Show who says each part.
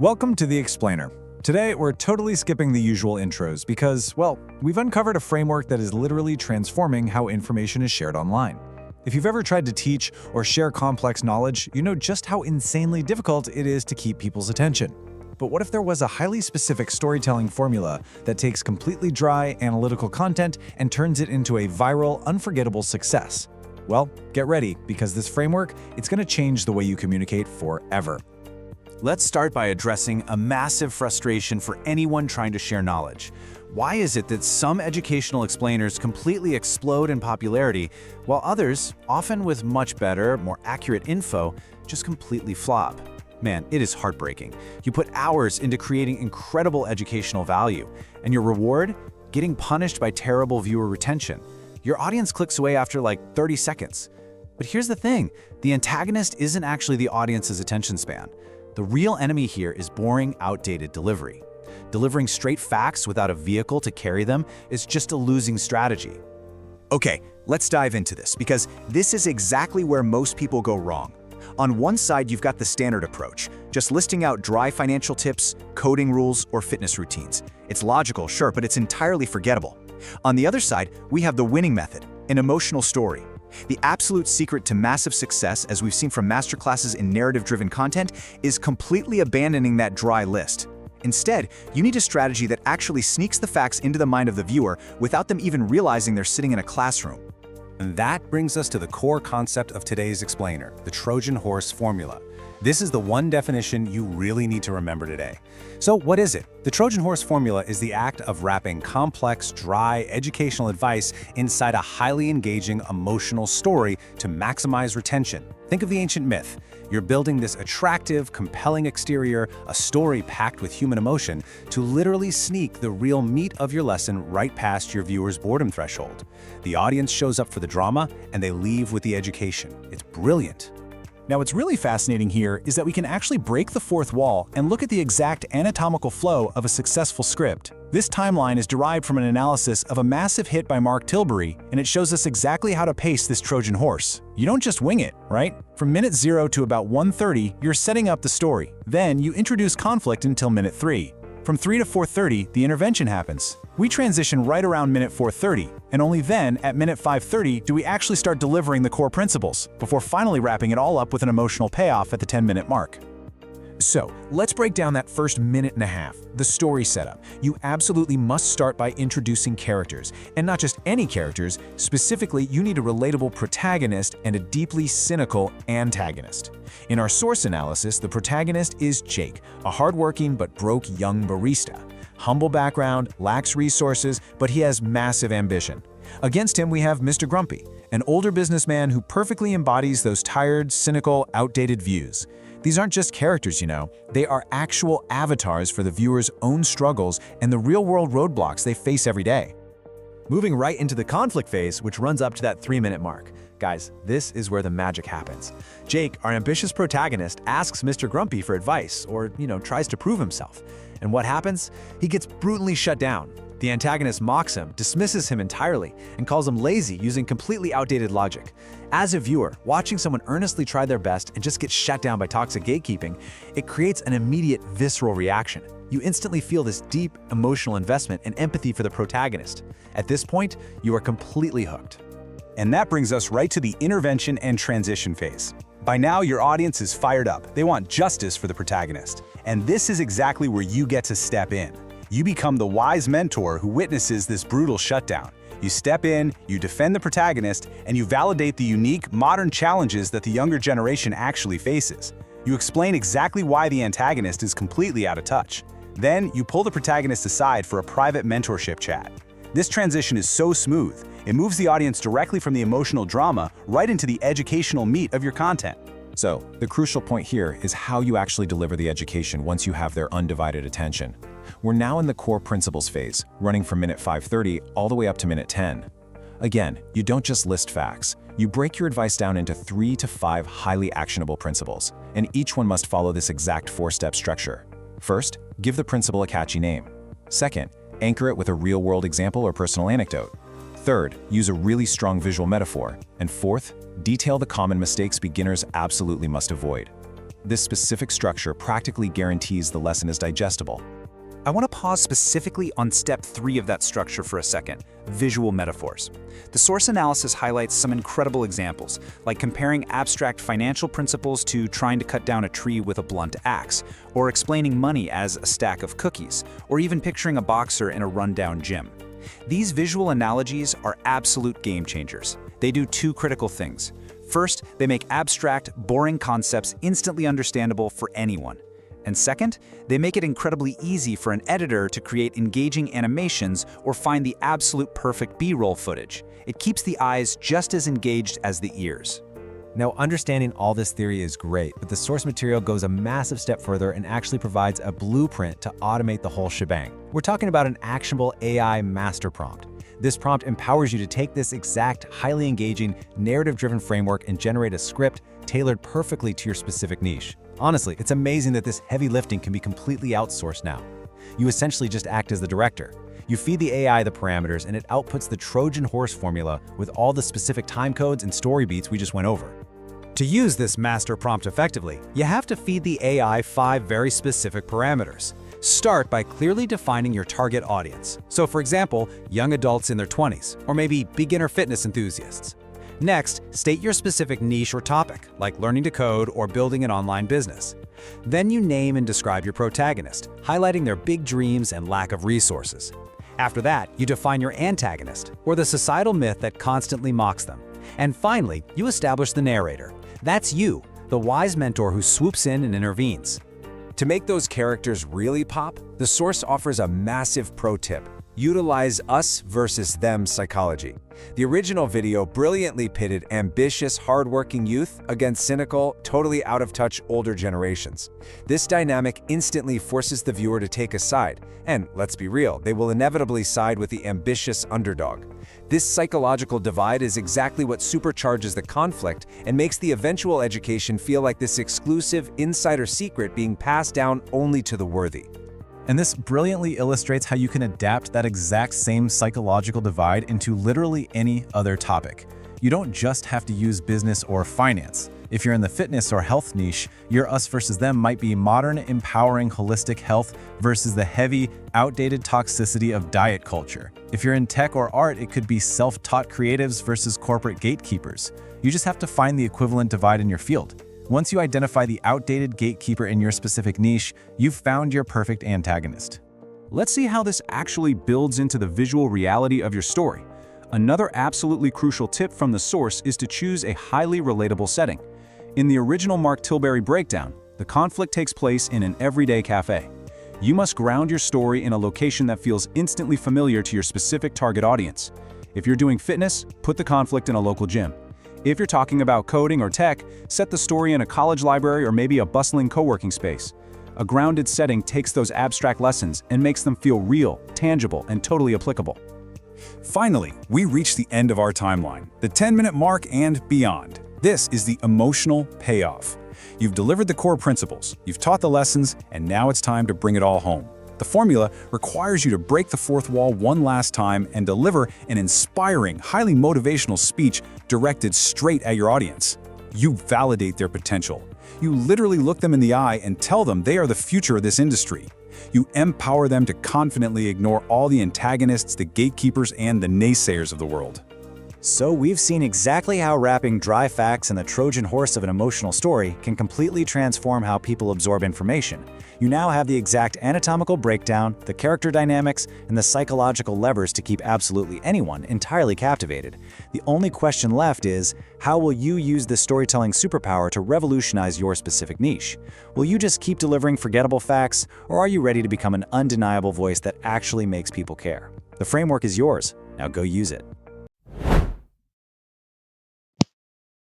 Speaker 1: Welcome to The Explainer. Today, we're totally skipping the usual intros because, well, we've uncovered a framework that is literally transforming how information is shared online. If you've ever tried to teach or share complex knowledge, you know just how insanely difficult it is to keep people's attention. But what if there was a highly specific storytelling formula that takes completely dry, analytical content and turns it into a viral, unforgettable success? Well, get ready, because this framework, it's going to change the way you communicate forever.
Speaker 2: Let's start by addressing a massive frustration for anyone trying to share knowledge. Why is it that some educational explainers completely explode in popularity, while others, often with much better, more accurate info, just completely flop? Man, it is heartbreaking. You put hours into creating incredible educational value, and your reward? Getting punished by terrible viewer retention. Your audience clicks away after like 30 seconds. But here's the thing, the antagonist isn't actually the audience's attention span. The real enemy here is boring, outdated delivery. Delivering straight facts without a vehicle to carry them is just a losing strategy.
Speaker 3: Okay, let's dive into this, because this is exactly where most people go wrong. On one side, you've got the standard approach, just listing out dry financial tips, coding rules, or fitness routines. It's logical, sure, but it's entirely forgettable. On the other side, we have the winning method, an emotional story. The absolute secret to massive success, as we've seen from masterclasses in narrative-driven content, is completely abandoning that dry list. Instead, you need a strategy that actually sneaks the facts into the mind of the viewer without them even realizing they're sitting in a classroom.
Speaker 2: And that brings us to the core concept of today's explainer, the Trojan Horse Formula. This is the one definition you really need to remember today. So what is it? The Trojan Horse Formula is the act of wrapping complex, dry, educational advice inside a highly engaging, emotional story to maximize retention. Think of the ancient myth. You're building this attractive, compelling exterior, a story packed with human emotion, to literally sneak the real meat of your lesson right past your viewer's boredom threshold. The audience shows up for the drama, and they leave with the education. It's brilliant.
Speaker 4: Now, what's really fascinating here is that we can actually break the fourth wall and look at the exact anatomical flow of a successful script. This timeline is derived from an analysis of a massive hit by Mark Tilbury, and it shows us exactly how to pace this Trojan horse. You don't just wing it, right? From minute 0 to about 1:30, you're setting up the story. Then you introduce conflict until minute 3. From 3 to 4:30, the intervention happens. We transition right around minute 4:30, and only then, at minute 5:30, do we actually start delivering the core principles, before finally wrapping it all up with an emotional payoff at the 10-minute mark.
Speaker 1: So, let's break down that first minute and a half, the story setup. You absolutely must start by introducing characters, and not just any characters. Specifically, you need a relatable protagonist and a deeply cynical antagonist. In our source analysis, the protagonist is Jake, a hardworking but broke young barista. Humble background, lacks resources, but he has massive ambition. Against him, we have Mr. Grumpy, an older businessman who perfectly embodies those tired, cynical, outdated views. These aren't just characters, you know. They are actual avatars for the viewer's own struggles and the real-world roadblocks they face every day.
Speaker 5: Moving right into the conflict phase, which runs up to that 3-minute mark. Guys, this is where the magic happens. Jake, our ambitious protagonist, asks Mr. Grumpy for advice, or, tries to prove himself. And what happens? He gets brutally shut down. The antagonist mocks him, dismisses him entirely, and calls him lazy using completely outdated logic. As a viewer, watching someone earnestly try their best and just get shut down by toxic gatekeeping, it creates an immediate visceral reaction. You instantly feel this deep emotional investment and empathy for the protagonist. At this point, you are completely hooked.
Speaker 2: And that brings us right to the intervention and transition phase. By now, your audience is fired up. They want justice for the protagonist. And this is exactly where you get to step in. You become the wise mentor who witnesses this brutal shutdown. You step in, you defend the protagonist, and you validate the unique, modern challenges that the younger generation actually faces. You explain exactly why the antagonist is completely out of touch. Then, you pull the protagonist aside for a private mentorship chat. This transition is so smooth, it moves the audience directly from the emotional drama right into the educational meat of your content.
Speaker 1: So, the crucial point here is how you actually deliver the education once you have their undivided attention. We're now in the core principles phase, running from minute 5:30 all the way up to minute 10. Again, you don't just list facts. You break your advice down into 3 to 5 highly actionable principles, and each one must follow this exact 4-step structure. First, give the principle a catchy name. Second, anchor it with a real-world example or personal anecdote. Third, use a really strong visual metaphor. And fourth, detail the common mistakes beginners absolutely must avoid.
Speaker 4: This specific structure practically guarantees the lesson is digestible.
Speaker 2: I want to pause specifically on step 3 of that structure for a second, visual metaphors. The source analysis highlights some incredible examples, like comparing abstract financial principles to trying to cut down a tree with a blunt axe, or explaining money as a stack of cookies, or even picturing a boxer in a rundown gym. These visual analogies are absolute game changers. They do 2 critical things. First, they make abstract, boring concepts instantly understandable for anyone. And second, they make it incredibly easy for an editor to create engaging animations or find the absolute perfect B-roll footage. It keeps the eyes just as engaged as the ears.
Speaker 5: Now, understanding all this theory is great, but the source material goes a massive step further and actually provides a blueprint to automate the whole shebang. We're talking about an actionable AI master prompt. This prompt empowers you to take this exact, highly engaging, narrative-driven framework and generate a script tailored perfectly to your specific niche. Honestly, it's amazing that this heavy lifting can be completely outsourced now. You essentially just act as the director. You feed the AI the parameters and it outputs the Trojan Horse Formula with all the specific time codes and story beats we just went over.
Speaker 2: To use this master prompt effectively, you have to feed the AI 5 very specific parameters. Start by clearly defining your target audience. So for example, young adults in their 20s, or maybe beginner fitness enthusiasts. Next, state your specific niche or topic, like learning to code or building an online business. Then you name and describe your protagonist, highlighting their big dreams and lack of resources. After that, you define your antagonist, or the societal myth that constantly mocks them. And finally, you establish the narrator. That's you, the wise mentor who swoops in and intervenes.
Speaker 1: To make those characters really pop, the source offers a massive pro tip. Utilize us versus them psychology. The original video brilliantly pitted ambitious, hardworking youth against cynical, totally out-of-touch older generations. This dynamic instantly forces the viewer to take a side, and let's be real, they will inevitably side with the ambitious underdog. This psychological divide is exactly what supercharges the conflict and makes the eventual education feel like this exclusive insider secret being passed down only to the worthy.
Speaker 4: And this brilliantly illustrates how you can adapt that exact same psychological divide into literally any other topic. You don't just have to use business or finance. If you're in the fitness or health niche, your us versus them might be modern, empowering, holistic health versus the heavy, outdated toxicity of diet culture. If you're in tech or art, it could be self-taught creatives versus corporate gatekeepers. You just have to find the equivalent divide in your field. Once you identify the outdated gatekeeper in your specific niche, you've found your perfect antagonist.
Speaker 1: Let's see how this actually builds into the visual reality of your story. Another absolutely crucial tip from the source is to choose a highly relatable setting. In the original Mark Tilbury breakdown, the conflict takes place in an everyday cafe. You must ground your story in a location that feels instantly familiar to your specific target audience. If you're doing fitness, put the conflict in a local gym. If you're talking about coding or tech, set the story in a college library or maybe a bustling co-working space. A grounded setting takes those abstract lessons and makes them feel real, tangible, and totally applicable. Finally, we reach the end of our timeline, the 10-minute mark and beyond. This is the emotional payoff. You've delivered the core principles, you've taught the lessons, and now it's time to bring it all home. The formula requires you to break the fourth wall one last time and deliver an inspiring, highly motivational speech directed straight at your audience. You validate their potential. You literally look them in the eye and tell them they are the future of this industry. You empower them to confidently ignore all the antagonists, the gatekeepers, and the naysayers of the world.
Speaker 3: So we've seen exactly how wrapping dry facts in the Trojan horse of an emotional story can completely transform how people absorb information. You now have the exact anatomical breakdown, the character dynamics, and the psychological levers to keep absolutely anyone entirely captivated. The only question left is, how will you use this storytelling superpower to revolutionize your specific niche? Will you just keep delivering forgettable facts, or are you ready to become an undeniable voice that actually makes people care? The framework is yours. Now go use it.